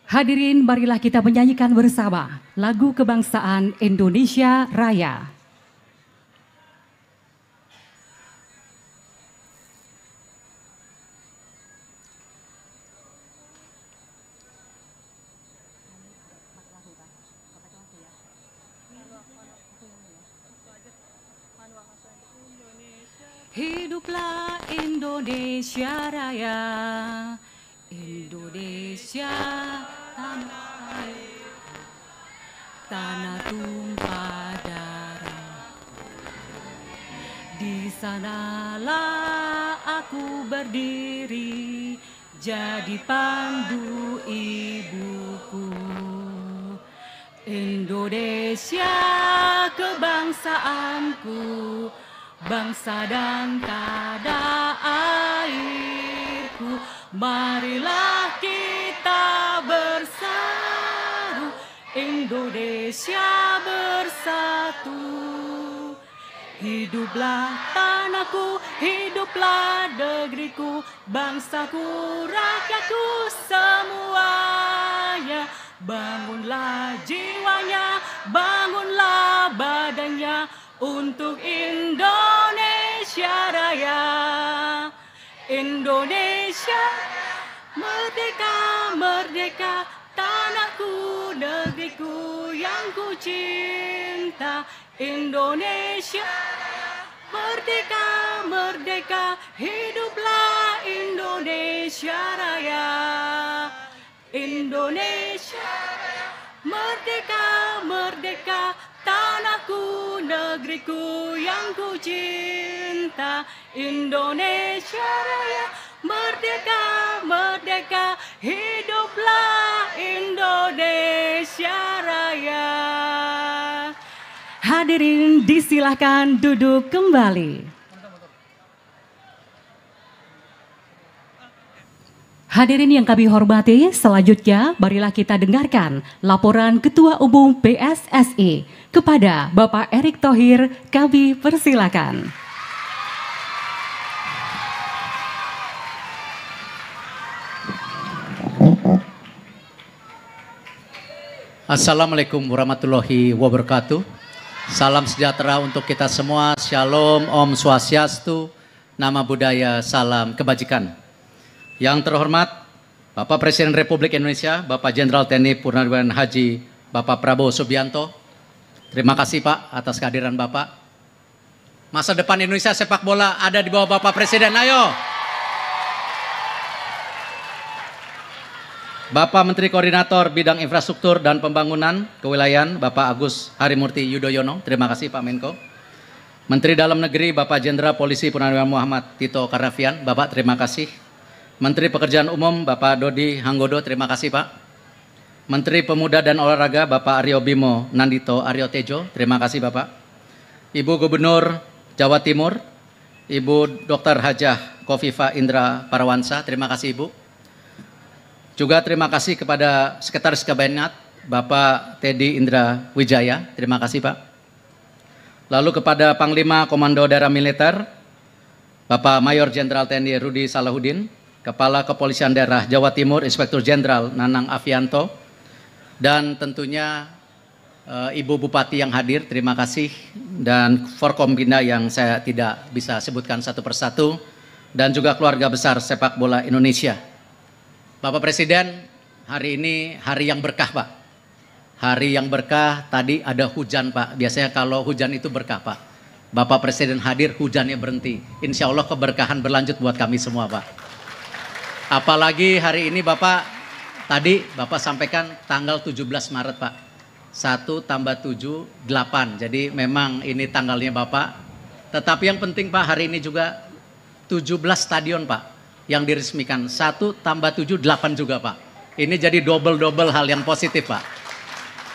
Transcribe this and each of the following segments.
Hadirin, marilah kita menyanyikan bersama lagu kebangsaan Indonesia Raya. Hiduplah Indonesia Raya, Indonesia tanah air, tanah tumpah darah. Di sanalah aku berdiri, jadi pandu ibuku. Indonesia kebangsaanku, bangsa dan tanah airku. Marilah kita bersatu, Indonesia bersatu. Hiduplah tanahku, hiduplah negeriku, bangsaku, rakyatku semuanya. Bangunlah jiwanya, bangunlah badannya, untuk Indonesia Raya. Indonesia merdeka, merdeka, tanahku, negeriku yang ku cinta. Indonesia merdeka, merdeka, hiduplah Indonesia Raya. Indonesia merdeka, merdeka, tanahku, negeriku yang ku cinta. Indonesia Raya, merdeka, merdeka, hiduplah Indonesia Raya. Hadirin disilahkan duduk kembali. Hadirin yang kami hormati, selanjutnya marilah kita dengarkan laporan Ketua Umum PSSI kepada Bapak Erick Thohir. Kami persilakan. Assalamualaikum warahmatullahi wabarakatuh. Salam sejahtera untuk kita semua. Shalom, Om Swastiastu, Nama Budaya, salam kebajikan. Yang terhormat Bapak Presiden Republik Indonesia, Bapak Jenderal TNI Purnawirawan Haji Bapak Prabowo Subianto. Terima kasih Pak atas kehadiran Bapak. Masa depan Indonesia sepak bola ada di bawah Bapak Presiden, ayo. Bapak Menteri Koordinator Bidang Infrastruktur dan Pembangunan Kewilayahan Bapak Agus Harimurti Yudhoyono. Terima kasih Pak Menko. Menteri Dalam Negeri Bapak Jenderal Polisi Purnawirawan Muhammad Tito Karnavian. Bapak terima kasih. Menteri Pekerjaan Umum Bapak Dodi Hanggodo, terima kasih Pak. Menteri Pemuda dan Olahraga Bapak Aryo Bimo Nandito Aryo Tejo, terima kasih Bapak. Ibu Gubernur Jawa Timur, Ibu Dr. Hajah Kofifa Indra Parawansa, terima kasih Ibu. Juga terima kasih kepada Sekretaris Kabinet Bapak Teddy Indra Wijaya, terima kasih Pak. Lalu kepada Panglima Komando Daerah Militer Bapak Mayor Jenderal TNI Rudi Salahuddin, Kepala Kepolisian Daerah Jawa Timur Inspektur Jenderal Nanang Afianto, dan tentunya Ibu Bupati yang hadir, terima kasih, dan Forkompinda yang saya tidak bisa sebutkan satu persatu, dan juga keluarga besar sepak bola Indonesia. Bapak Presiden, hari ini hari yang berkah Pak. Hari yang berkah, tadi ada hujan Pak, biasanya kalau hujan itu berkah Pak. Bapak Presiden hadir, hujannya berhenti. Insya Allah keberkahan berlanjut buat kami semua Pak. Apalagi hari ini Bapak, tadi Bapak sampaikan tanggal 17 Maret Pak. 1 tambah 7, 8. Jadi memang ini tanggalnya Bapak. Tetapi yang penting Pak, hari ini juga 17 stadion Pak yang diresmikan. 1 tambah 7, 8 juga Pak. Ini jadi double-double hal yang positif Pak.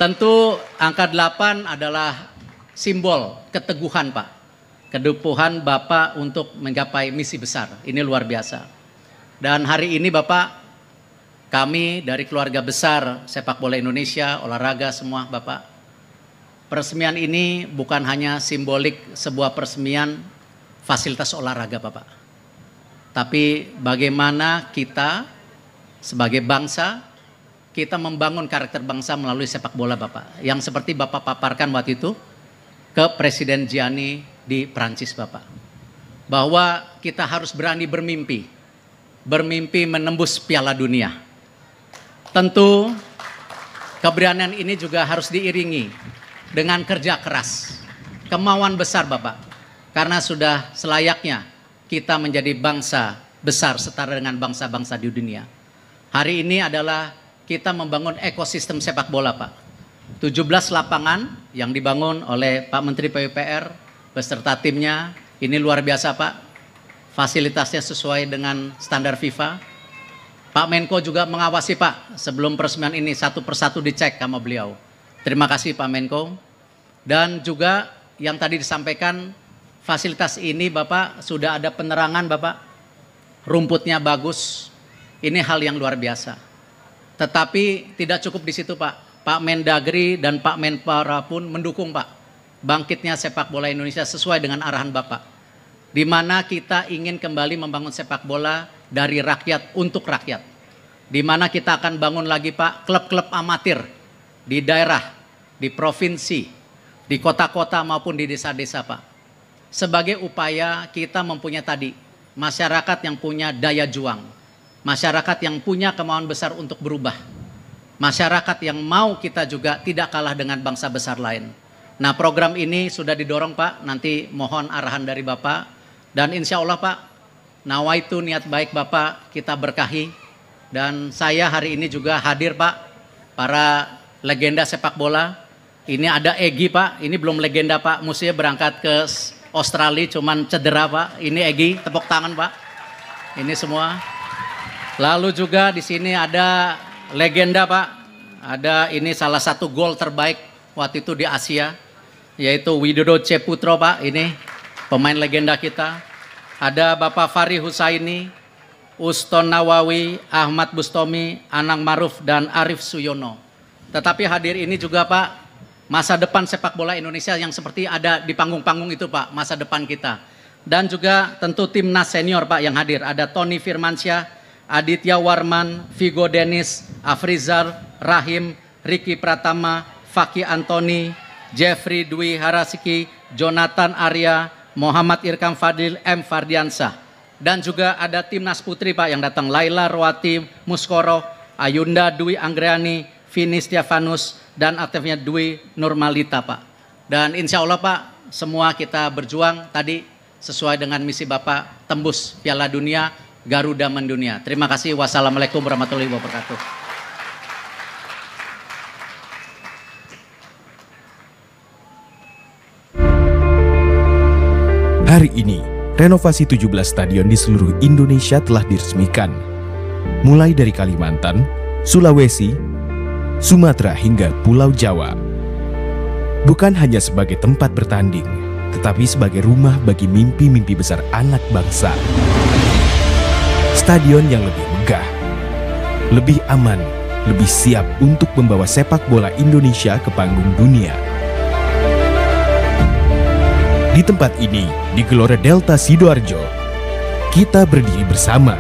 Tentu angka 8 adalah simbol keteguhan Pak. Keteguhan Bapak untuk menggapai misi besar. Ini luar biasa. Dan hari ini Bapak, kami dari keluarga besar sepak bola Indonesia, olahraga semua Bapak. Peresmian ini bukan hanya simbolik sebuah peresmian fasilitas olahraga Bapak. Tapi bagaimana kita sebagai bangsa kita membangun karakter bangsa melalui sepak bola Bapak. Yang seperti Bapak paparkan waktu itu ke Presiden Gianni di Prancis Bapak. Bahwa kita harus berani bermimpi. Bermimpi menembus Piala Dunia. Tentu keberanian ini juga harus diiringi dengan kerja keras. Kemauan besar Bapak. Karena sudah selayaknya kita menjadi bangsa besar setara dengan bangsa-bangsa di dunia. Hari ini adalah kita membangun ekosistem sepak bola Pak. 17 lapangan yang dibangun oleh Pak Menteri PUPR beserta timnya. Ini luar biasa Pak. Fasilitasnya sesuai dengan standar FIFA. Pak Menko juga mengawasi Pak. Sebelum peresmian ini satu persatu dicek sama beliau. Terima kasih Pak Menko. Dan juga yang tadi disampaikan, fasilitas ini Bapak sudah ada penerangan Bapak. Rumputnya bagus. Ini hal yang luar biasa. Tetapi tidak cukup di situ Pak. Pak Mendagri dan Pak Menpora pun mendukung Pak. Bangkitnya sepak bola Indonesia sesuai dengan arahan Bapak. Di mana kita ingin kembali membangun sepak bola dari rakyat untuk rakyat. Di mana kita akan bangun lagi Pak klub-klub amatir di daerah, di provinsi, di kota-kota maupun di desa-desa Pak. Sebagai upaya kita mempunyai tadi masyarakat yang punya daya juang, masyarakat yang punya kemauan besar untuk berubah, masyarakat yang mau kita juga tidak kalah dengan bangsa besar lain. Nah program ini sudah didorong Pak, nanti mohon arahan dari Bapak. Dan insya Allah Pak, nawaitu niat baik Bapak kita berkahi. Dan saya hari ini juga hadir Pak, para legenda sepak bola. Ini ada Egy Pak, ini belum legenda Pak, musuhnya berangkat ke Australia cuman cedera Pak. Ini Egy, tepuk tangan Pak. Ini semua. Lalu juga di sini ada legenda Pak. Ada ini salah satu gol terbaik waktu itu di Asia, yaitu Widodo Ceputro Pak. Ini pemain legenda kita. Ada Bapak Fahri Husaini, Uston Nawawi, Ahmad Bustomi, Anang Maruf, dan Arif Suyono. Tetapi hadir ini juga Pak, masa depan sepak bola Indonesia yang seperti ada di panggung-panggung itu Pak, masa depan kita. Dan juga tentu timnas senior Pak yang hadir. Ada Tony Firmansyah, Aditya Warman, Vigo Dennis, Afrizal, Rahim, Ricky Pratama, Faki Antoni, Jeffrey Dwi Harasiki, Jonathan Arya, Muhammad Irkam Fadil, M. Fardiansah. Dan juga ada timnas putri Pak yang datang, Laila Roati Muskoro, Ayunda Dwi Anggriani, Vini Stiavanus, dan aktifnya Dwi Nurmalita Pak. Dan insya Allah Pak, semua kita berjuang tadi sesuai dengan misi Bapak, tembus Piala Dunia, Garuda Mendunia. Terima kasih. Wassalamualaikum warahmatullahi wabarakatuh. Hari ini, renovasi 17 stadion di seluruh Indonesia telah diresmikan. Mulai dari Kalimantan, Sulawesi, Sumatera hingga Pulau Jawa. Bukan hanya sebagai tempat bertanding, tetapi sebagai rumah bagi mimpi-mimpi besar anak bangsa. Stadion yang lebih megah, lebih aman, lebih siap untuk membawa sepak bola Indonesia ke panggung dunia. Di tempat ini, di Gelora Delta Sidoarjo, kita berdiri bersama.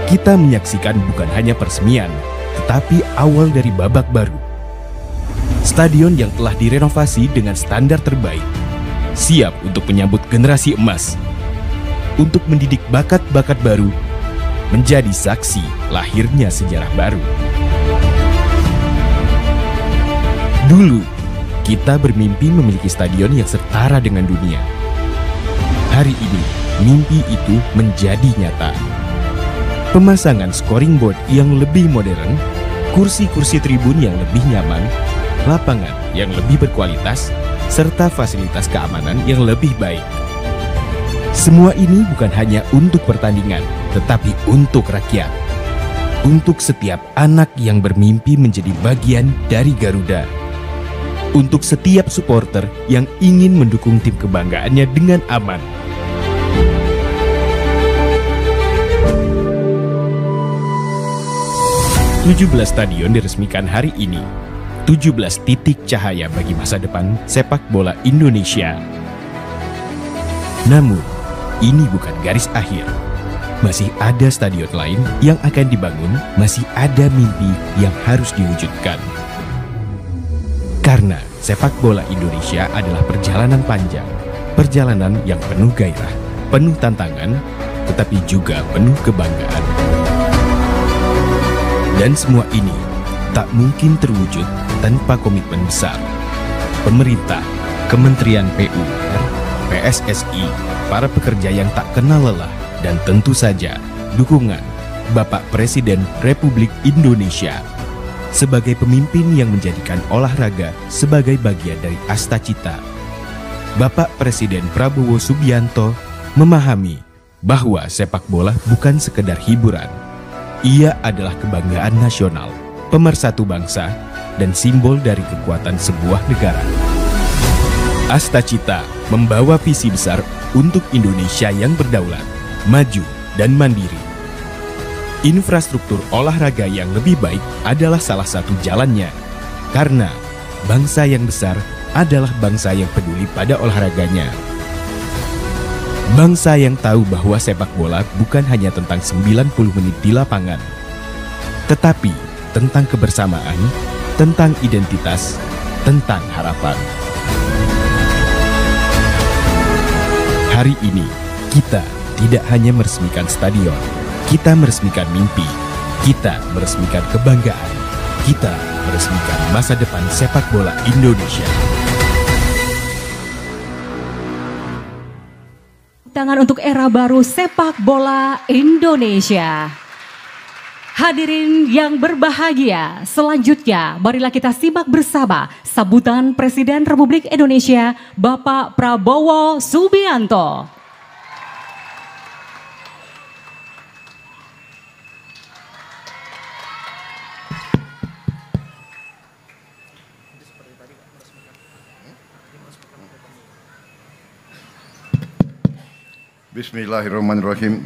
Kita menyaksikan bukan hanya peresmian, tetapi awal dari babak baru. Stadion yang telah direnovasi dengan standar terbaik, siap untuk menyambut generasi emas, untuk mendidik bakat-bakat baru, menjadi saksi lahirnya sejarah baru. Dulu, kita bermimpi memiliki stadion yang setara dengan dunia. Hari ini, mimpi itu menjadi nyata. Pemasangan scoring board yang lebih modern, kursi-kursi tribun yang lebih nyaman, lapangan yang lebih berkualitas, serta fasilitas keamanan yang lebih baik. Semua ini bukan hanya untuk pertandingan, tetapi untuk rakyat. Untuk setiap anak yang bermimpi menjadi bagian dari Garuda. Untuk setiap supporter yang ingin mendukung tim kebanggaannya dengan aman. "17 stadion diresmikan hari ini. 17 titik cahaya bagi masa depan sepak bola Indonesia. Namun, ini bukan garis akhir. masih ada stadion lain yang akan dibangun, masih ada mimpi yang harus diwujudkan. Karena sepak bola Indonesia adalah perjalanan panjang, perjalanan yang penuh gairah, penuh tantangan, tetapi juga penuh kebanggaan. Dan semua ini tak mungkin terwujud tanpa komitmen besar. Pemerintah, Kementerian PUR, PSSI, para pekerja yang tak kenal lelah, dan tentu saja dukungan Bapak Presiden Republik Indonesia sebagai pemimpin yang menjadikan olahraga sebagai bagian dari Astacita. Bapak Presiden Prabowo Subianto memahami bahwa sepak bola bukan sekedar hiburan. Ia adalah kebanggaan nasional, pemersatu bangsa, dan simbol dari kekuatan sebuah negara. Astacita membawa visi besar untuk Indonesia yang berdaulat, maju, dan mandiri. Infrastruktur olahraga yang lebih baik adalah salah satu jalannya, karena bangsa yang besar adalah bangsa yang peduli pada olahraganya. Bangsa yang tahu bahwa sepak bola bukan hanya tentang 90 menit di lapangan, tetapi tentang kebersamaan, tentang identitas, tentang harapan. Hari ini, kita tidak hanya meresmikan stadion, kita meresmikan mimpi, kita meresmikan kebanggaan, kita meresmikan masa depan sepak bola Indonesia. Tangan untuk era baru sepak bola Indonesia. Hadirin yang berbahagia, selanjutnya marilah kita simak bersama sambutan Presiden Republik Indonesia Bapak Prabowo Subianto. Bismillahirrahmanirrahim.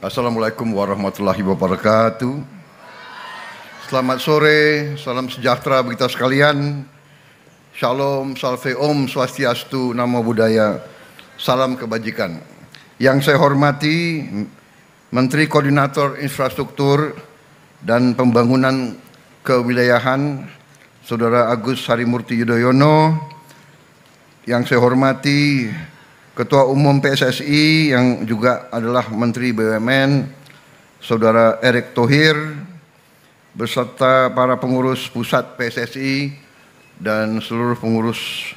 Assalamualaikum warahmatullahi wabarakatuh. Selamat sore, salam sejahtera bagi kita sekalian. Shalom, salve om, swastiastu, namo buddhaya, salam kebajikan. Yang saya hormati Menteri Koordinator Infrastruktur dan Pembangunan Kewilayahan, Saudara Agus Harimurti Yudhoyono. Yang saya hormati Ketua Umum PSSI yang juga adalah Menteri BUMN, Saudara Erick Thohir, beserta para pengurus pusat PSSI dan seluruh pengurus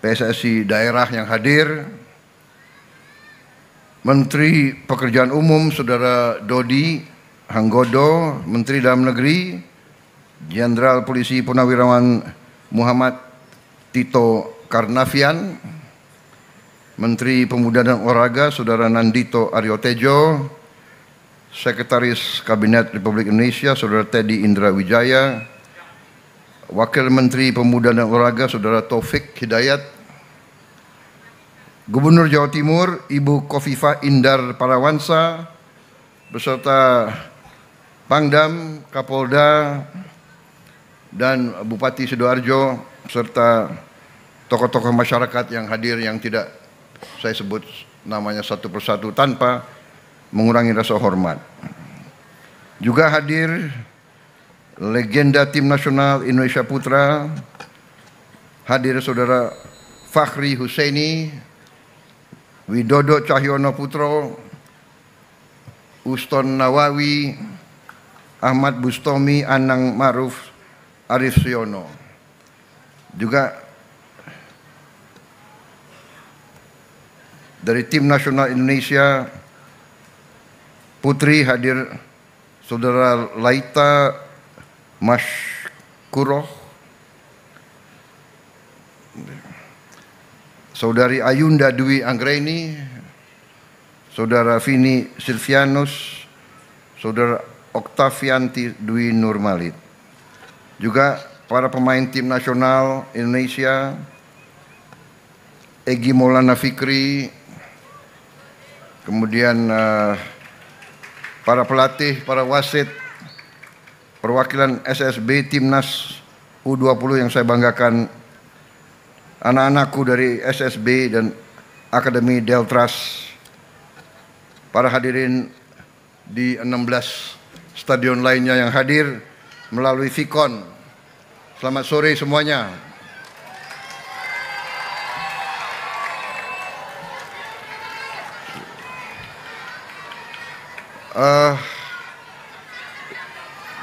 PSSI daerah yang hadir, Menteri Pekerjaan Umum Saudara Dodi Hanggodo, Menteri Dalam Negeri, Jenderal Polisi Purnawirawan Muhammad Tito Karnavian, Menteri Pemuda dan Olahraga Saudara Nandito Aryotejo, Sekretaris Kabinet Republik Indonesia Saudara Teddy Indra Wijaya, Wakil Menteri Pemuda dan Olahraga Saudara Taufik Hidayat, Gubernur Jawa Timur Ibu Khofifah Indar Parawansa, beserta Pangdam, Kapolda, dan Bupati Sidoarjo, serta tokoh-tokoh masyarakat yang hadir yang tidak saya sebut namanya satu persatu tanpa mengurangi rasa hormat. Juga hadir legenda tim nasional Indonesia Putra, hadir Saudara Fakhri Husaini, Widodo Cahyono Putro, Uston Nawawi, Ahmad Bustomi, Anang Ma'ruf, Arif Siono. Juga dari tim nasional Indonesia Putri hadir Saudara Laita Mashkuroh, Saudari Ayunda Dwi Anggreni, Saudara Vini Silvianus, Saudara Oktavianti Dwi Nurmalid. Juga para pemain tim nasional Indonesia, Egy Maulana Fikri, kemudian para pelatih, para wasit, perwakilan SSB Timnas U20 yang saya banggakan, anak-anakku dari SSB dan Akademi Deltras, para hadirin di 16 stadion lainnya yang hadir melalui Vicon. Selamat sore semuanya.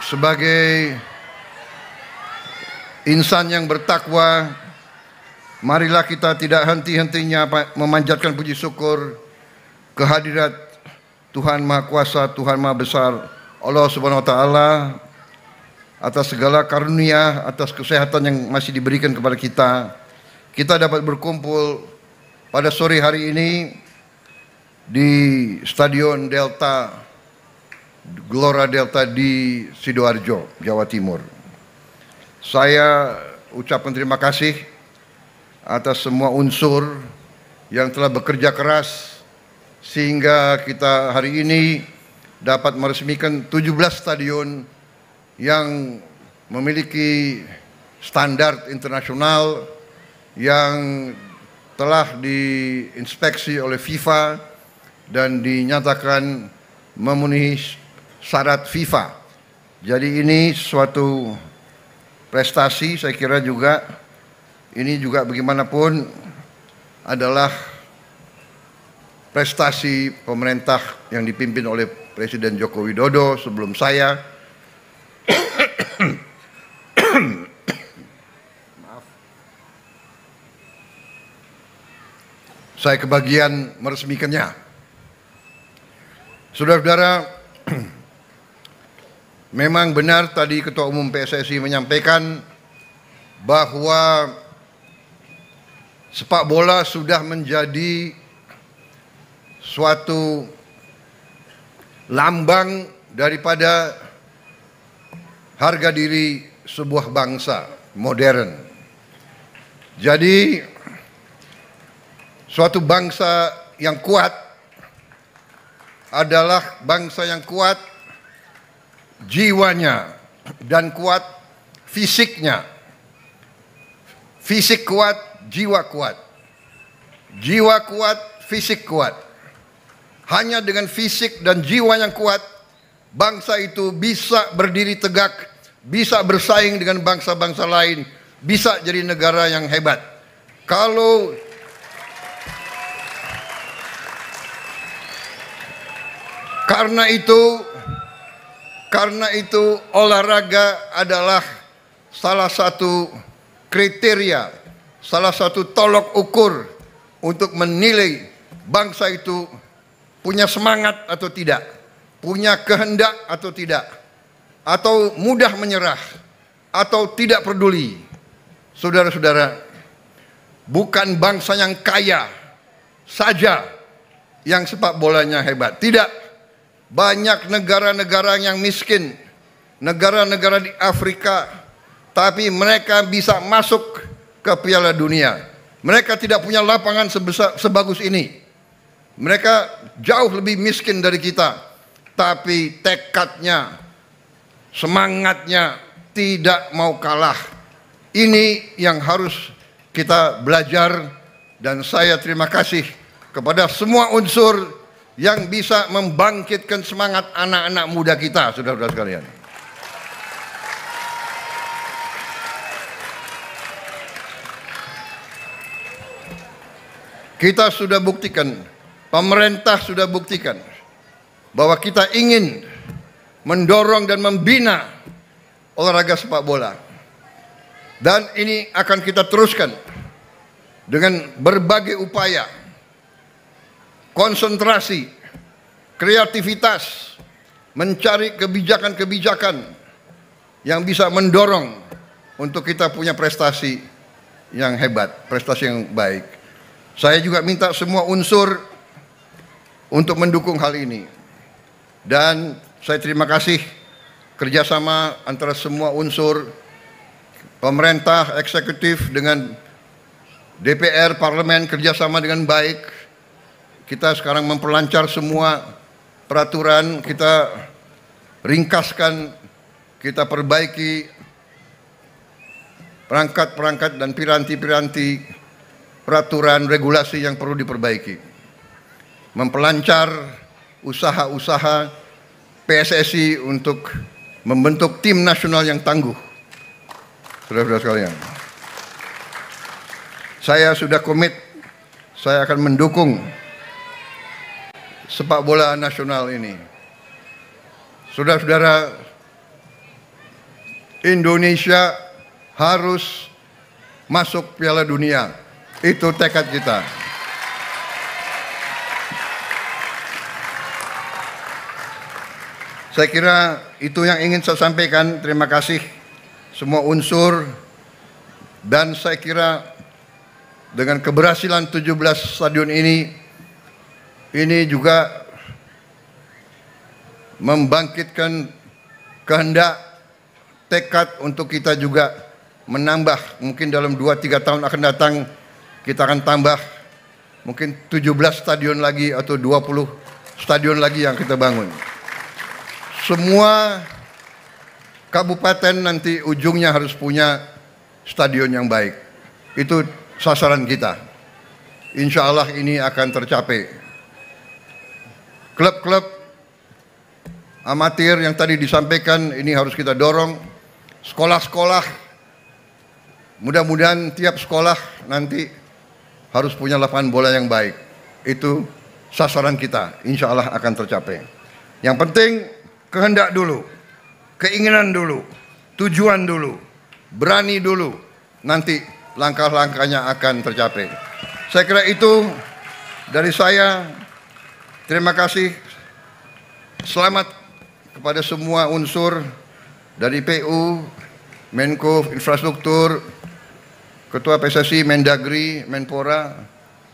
Sebagai insan yang bertakwa, marilah kita tidak henti-hentinya memanjatkan puji syukur kehadirat Tuhan Maha Kuasa, Tuhan Maha Besar, Allah Subhanahu wa Ta'ala, atas segala karunia, atas kesehatan yang masih diberikan kepada kita. Kita dapat berkumpul pada sore hari ini di Stadion Delta, Gelora Delta di Sidoarjo, Jawa Timur. Saya ucapkan terima kasih atas semua unsur yang telah bekerja keras sehingga kita hari ini dapat meresmikan 17 stadion yang memiliki standar internasional yang telah diinspeksi oleh FIFA dan dinyatakan memenuhi syarat FIFA. Jadi ini suatu prestasi, saya kira juga ini juga bagaimanapun adalah prestasi pemerintah yang dipimpin oleh Presiden Joko Widodo sebelum saya. Saya kebagian meresmikannya. Saudara-saudara, memang benar tadi Ketua Umum PSSI menyampaikan bahwa sepak bola sudah menjadi suatu lambang daripada harga diri sebuah bangsa modern. Jadi suatu bangsa yang kuat adalah bangsa yang kuat jiwanya dan kuat fisiknya. Fisik kuat, jiwa kuat. Jiwa kuat, fisik kuat. Hanya dengan fisik dan jiwa yang kuat, bangsa itu bisa berdiri tegak, bisa bersaing dengan bangsa-bangsa lain, bisa jadi negara yang hebat. Karena itu olahraga adalah salah satu kriteria, salah satu tolok ukur untuk menilai bangsa itu punya semangat atau tidak, punya kehendak atau tidak, atau mudah menyerah, atau tidak peduli. Saudara-saudara, bukan bangsa yang kaya saja yang sepak bolanya hebat, tidak. Banyak negara-negara yang miskin, negara-negara di Afrika, tapi mereka bisa masuk ke Piala Dunia. Mereka tidak punya lapangan sebagus ini. Mereka jauh lebih miskin dari kita, tapi tekadnya, semangatnya tidak mau kalah. Ini yang harus kita belajar, dan saya terima kasih kepada semua unsur yang bisa membangkitkan semangat anak-anak muda kita, saudara-saudara sekalian. Kita sudah buktikan, pemerintah sudah buktikan bahwa kita ingin mendorong dan membina olahraga sepak bola. Dan ini akan kita teruskan dengan berbagai upaya, konsentrasi, kreativitas, mencari kebijakan-kebijakan yang bisa mendorong untuk kita punya prestasi yang hebat, prestasi yang baik. Saya juga minta semua unsur untuk mendukung hal ini. Dan saya terima kasih kerjasama antara semua unsur, pemerintah, eksekutif dengan DPR, parlemen kerjasama dengan baik. Kita sekarang memperlancar semua peraturan, kita ringkaskan, kita perbaiki perangkat-perangkat dan piranti-piranti peraturan regulasi yang perlu diperbaiki. Memperlancar usaha-usaha PSSI untuk membentuk tim nasional yang tangguh. Saudara-saudara sekalian, saya sudah komit, saya akan mendukung sepak bola nasional ini. Saudara-saudara, Indonesia harus masuk Piala Dunia. Itu tekad kita. Saya kira itu yang ingin saya sampaikan. Terima kasih semua unsur. Dan saya kira dengan keberhasilan 17 stadion ini juga membangkitkan kehendak, tekad untuk kita juga menambah. Mungkin dalam 2-3 tahun akan datang kita akan tambah mungkin 17 stadion lagi atau 20 stadion lagi yang kita bangun. Semua kabupaten nanti ujungnya harus punya stadion yang baik. Itu sasaran kita. Insya Allah ini akan tercapai. Klub-klub amatir yang tadi disampaikan ini harus kita dorong. Sekolah-sekolah, mudah-mudahan tiap sekolah nanti harus punya lapangan bola yang baik. Itu sasaran kita, insya Allah akan tercapai. Yang penting kehendak dulu, keinginan dulu, tujuan dulu, berani dulu, nanti langkah-langkahnya akan tercapai. Saya kira itu dari saya. Terima kasih. Selamat kepada semua unsur dari PU, Menko Infrastruktur, Ketua PSSI, Mendagri, Menpora.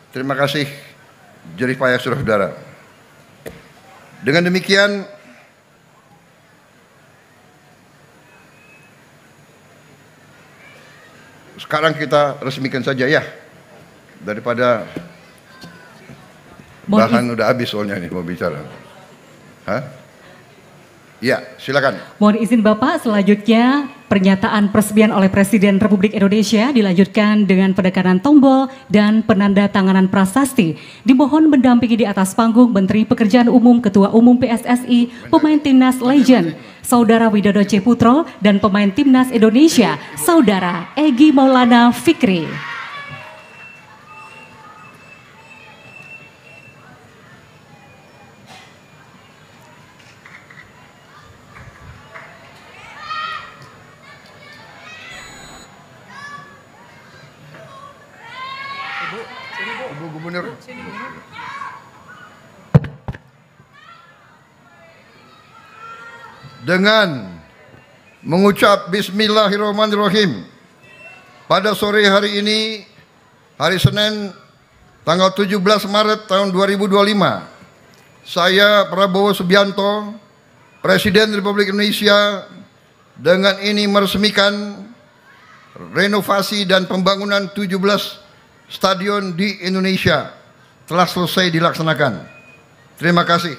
Terima kasih jerih payah saudara-saudara. Dengan demikian sekarang kita resmikan saja ya, daripada bahan udah habis soalnya nih mau bicara. Hah? Ya, silakan. Mohon izin Bapak, selanjutnya pernyataan peresmian oleh Presiden Republik Indonesia dilanjutkan dengan penekanan tombol dan penandatanganan prasasti. Dimohon mendampingi di atas panggung Menteri Pekerjaan Umum, Ketua Umum PSSI, pemain Timnas Legend, Saudara Widodo C. Putro, dan pemain Timnas Indonesia, Saudara Egy Maulana Fikri. Ibu Gubernur. Dengan mengucap Bismillahirrahmanirrahim, pada sore hari ini, hari Senin, tanggal 17 Maret tahun 2025, saya Prabowo Subianto, Presiden Republik Indonesia, dengan ini meresmikan renovasi dan pembangunan 17 stadion di Indonesia telah selesai dilaksanakan. Terima kasih.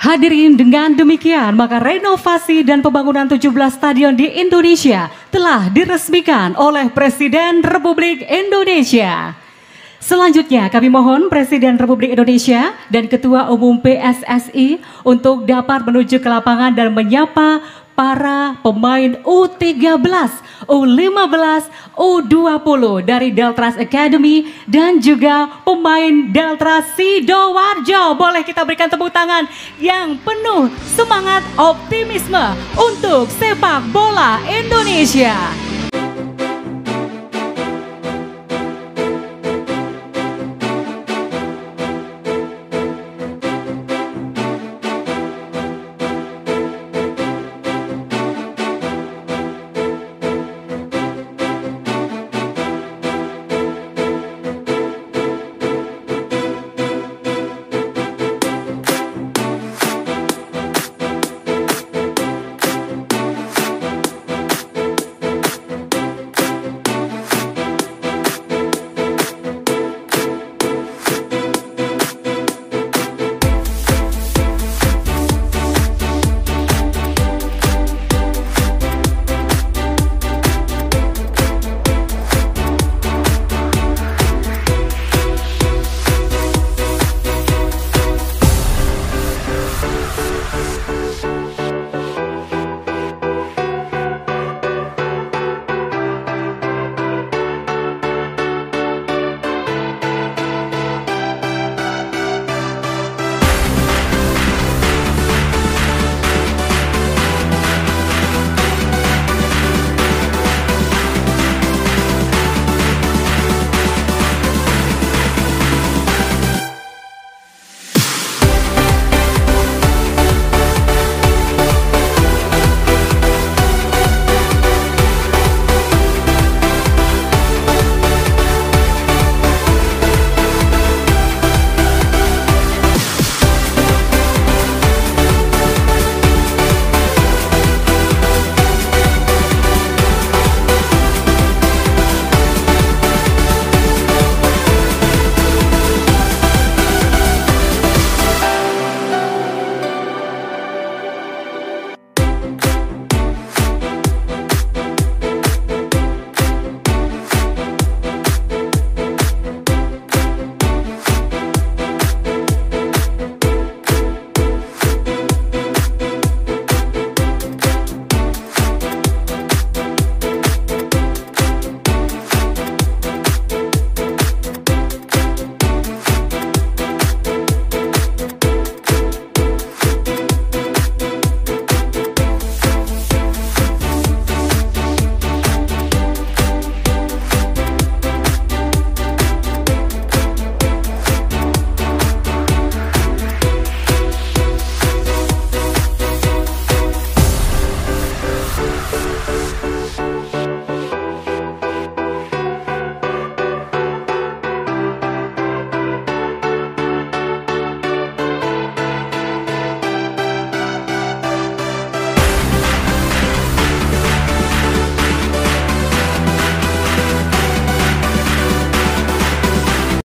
Hadirin, dengan demikian maka renovasi dan pembangunan 17 stadion di Indonesia telah diresmikan oleh Presiden Republik Indonesia. Selanjutnya kami mohon Presiden Republik Indonesia dan Ketua Umum PSSI untuk dapat menuju ke lapangan dan menyapa para pemain U13, U15, U20 dari Deltras Academy dan juga pemain Deltras Sidoarjo. Boleh kita berikan tepuk tangan yang penuh semangat optimisme untuk sepak bola Indonesia.